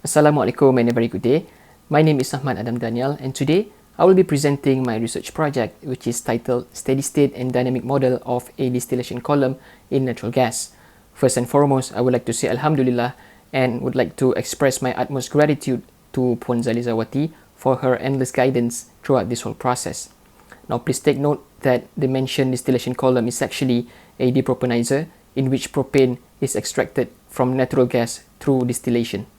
Assalamualaikum and a very good day. My name is Ahmad Adam Daniel, and today I will be presenting my research project, which is titled Steady State and Dynamic Model of a Distillation Column in Natural Gas. First and foremost, I would like to say Alhamdulillah and would like to express my utmost gratitude to Puan Zalizawati for her endless guidance throughout this whole process. Now please take note that the mentioned distillation column is actually a depropanizer in which propane is extracted from natural gas through distillation.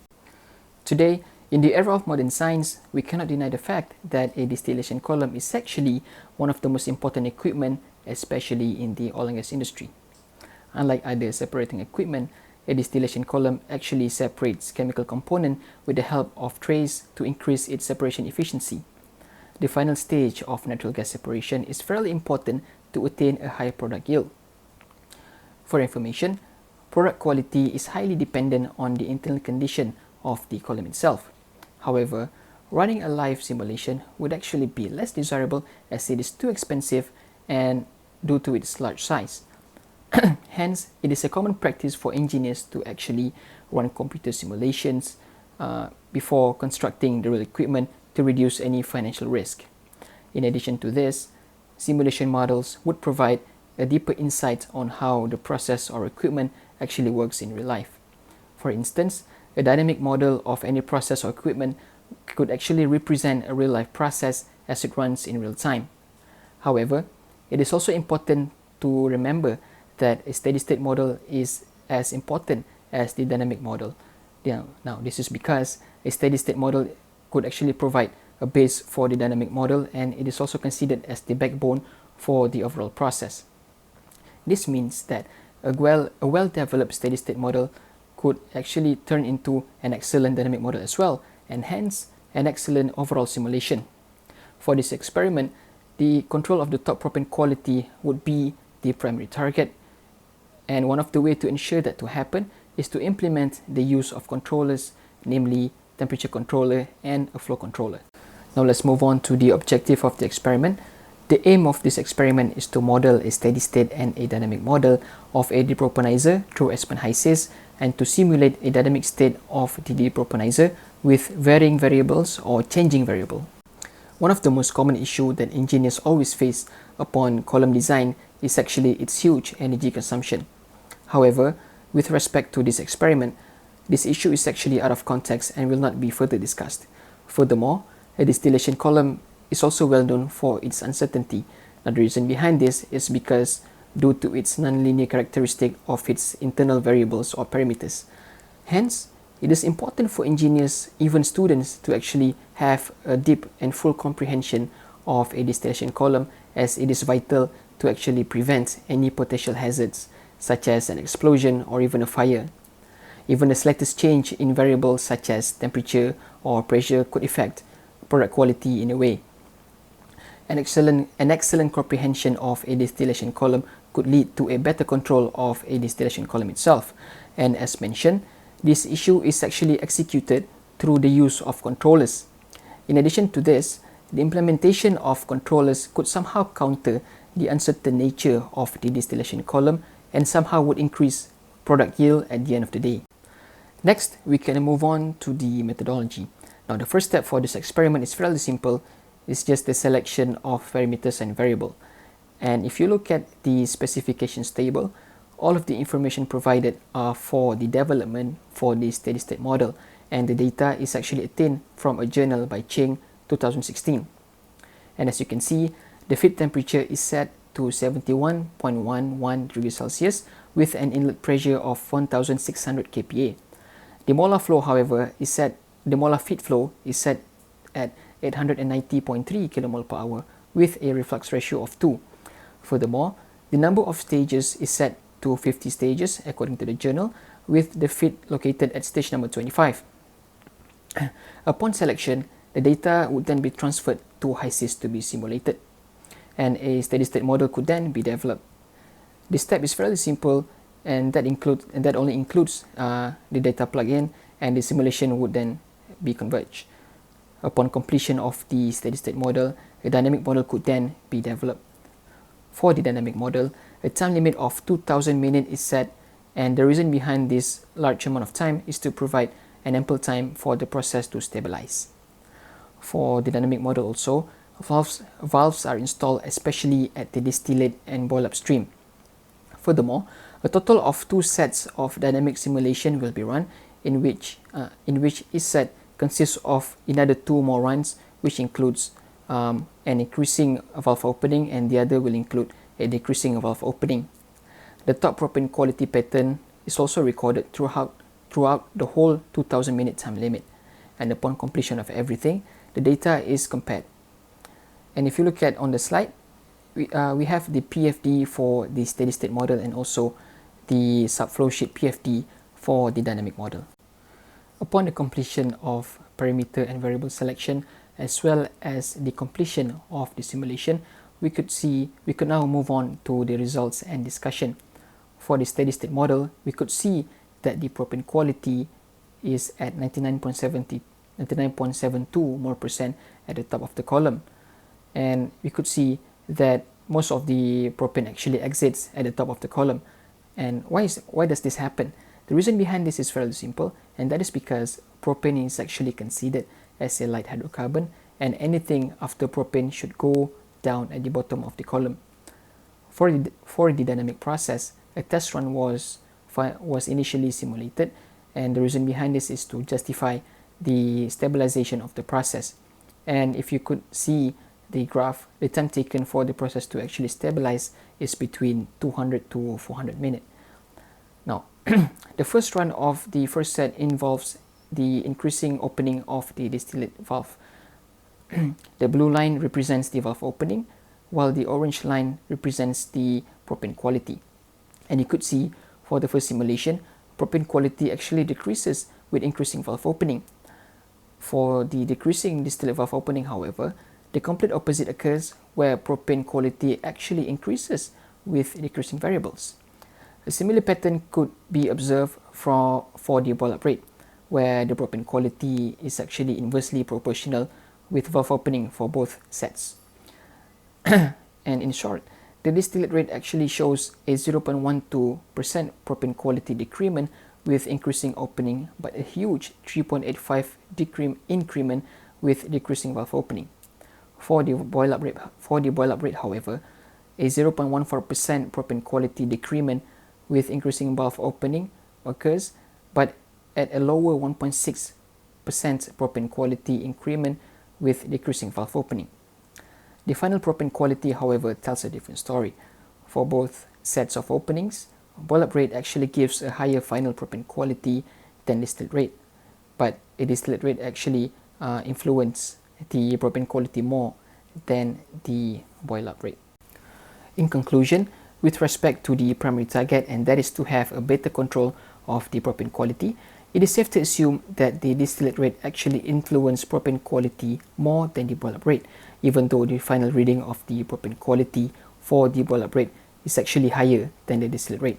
Today, in the era of modern science, we cannot deny the fact that a distillation column is actually one of the most important equipment, especially in the oil and gas industry. Unlike other separating equipment, a distillation column actually separates chemical component with the help of trays to increase its separation efficiency. The final stage of natural gas separation is fairly important to attain a high product yield. For information, product quality is highly dependent on the internal condition of the column itself. However, running a live simulation would actually be less desirable as it is too expensive and due to its large size. Hence, it is a common practice for engineers to actually run computer simulations before constructing the real equipment to reduce any financial risk. In addition to this, simulation models would provide a deeper insight on how the process or equipment actually works in real life. For instance, a dynamic model of any process or equipment could actually represent a real-life process as it runs in real time. However, it is also important to remember that a steady-state model is as important as the dynamic model. Now, this is because a steady-state model could actually provide a base for the dynamic model, and it is also considered as the backbone for the overall process. This means that a well-developed steady-state model could actually turn into an excellent dynamic model as well, and hence an excellent overall simulation. For this experiment, the control of the top propane quality would be the primary target, and one of the ways to ensure that to happen is to implement the use of controllers, namely temperature controller and a flow controller. Now let's move on to the objective of the experiment. The aim of this experiment is to model a steady state and a dynamic model of a depropanizer through Espen Hysis and to simulate a dynamic state of the depropanizer with varying variables or changing variable. One of the most common issues that engineers always face upon column design is actually its huge energy consumption. However, with respect to this experiment, this issue is actually out of context and will not be further discussed. Furthermore, a distillation column is also well known for its uncertainty. Now, the reason behind this is because due to its nonlinear characteristic of its internal variables or parameters. Hence, it is important for engineers, even students, to actually have a deep and full comprehension of a distillation column, as it is vital to actually prevent any potential hazards such as an explosion or even a fire. Even the slightest change in variables such as temperature or pressure could affect product quality in a way. An excellent comprehension of a distillation column could lead to a better control of a distillation column itself. And as mentioned, this issue is actually executed through the use of controllers. In addition to this, the implementation of controllers could somehow counter the uncertain nature of the distillation column and somehow would increase product yield at the end of the day. Next, we can move on to the methodology. Now, the first step for this experiment is fairly simple. It's just the selection of parameters and variable. And if you look at the specifications table, all of the information provided are for the development for the steady-state model, and the data is actually obtained from a journal by Cheng 2016. And as you can see, the feed temperature is set to 71.11 degrees Celsius with an inlet pressure of 1600 kPa. The molar flow, however, the molar feed flow is set at 890.3 kmol per hour with a reflux ratio of 2. Furthermore, the number of stages is set to 50 stages according to the journal, with the feed located at stage number 25. Upon selection, the data would then be transferred to Hysis to be simulated, and a steady-state model could then be developed. This step is fairly simple, and that only includes the data plug-in, and the simulation would then be converged. Upon completion of the steady-state model, a dynamic model could then be developed. For the dynamic model, a time limit of 2000 minutes is set, and the reason behind this large amount of time is to provide and ample time for the process to stabilize. For the dynamic model also, valves are installed especially at the distillate and boil upstream. Furthermore, a total of 2 sets of dynamic simulation will be run, in which each set consists of another 2 more runs, which includes an increasing valve opening, and the other will include a decreasing valve opening. The top propane quality pattern is also recorded throughout the whole 2000 minute time limit, and upon completion of everything, the data is compared. And if you look at on the slide, we have the PFD for the steady state model and also the subflow sheet PFD for the dynamic model. Upon the completion of parameter and variable selection, as well as the completion of the simulation, we could now move on to the results and discussion. For the steady state model, we could see that the propane quality is at 99.72 more percent at the top of the column, and we could see that most of the propane actually exits at the top of the column. And why does this happen? The reason behind this is fairly simple, and that is because propane is actually considered as a light hydrocarbon, and anything after propane should go down at the bottom of the column. For the dynamic process, a test run was initially simulated, and the reason behind this is to justify the stabilization of the process. And if you could see the graph, the time taken for the process to actually stabilize is between 200 to 400 minutes. Now, the first run of the first set involves the increasing opening of the distillate valve. The blue line represents the valve opening, while the orange line represents the propane quality. And you could see for the first simulation, propane quality actually decreases with increasing valve opening. For the decreasing distillate valve opening, however, the complete opposite occurs, where propane quality actually increases with decreasing variables. A similar pattern could be observed for the boil-up rate, where the propane quality is actually inversely proportional with valve opening for both sets. And in short, the distillate rate actually shows a 0.12% propane quality decrement with increasing opening, but a huge 3.85 increment with decreasing valve opening. For the boil-up rate, however, a 0.14% propane quality decrement with increasing valve opening occurs, but at a lower 1.6% propane quality increment with decreasing valve opening. The final propane quality, however, tells a different story. For both sets of openings, boil-up rate actually gives a higher final propane quality than distillate rate, but a distillate rate actually influences the propane quality more than the boil-up rate. In conclusion, with respect to the primary target, and that is to have a better control of the propane quality, it is safe to assume that the distillate rate actually influences propane quality more than the boil-up rate, even though the final reading of the propane quality for the boil-up rate is actually higher than the distillate rate.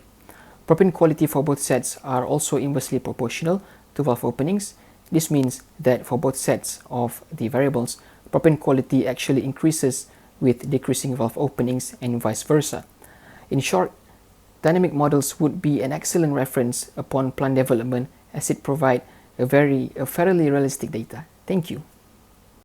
Propane quality for both sets are also inversely proportional to valve openings. This means that for both sets of the variables, propane quality actually increases with decreasing valve openings and vice versa. In short, dynamic models would be an excellent reference upon plant development, as it provides a fairly realistic data. Thank you.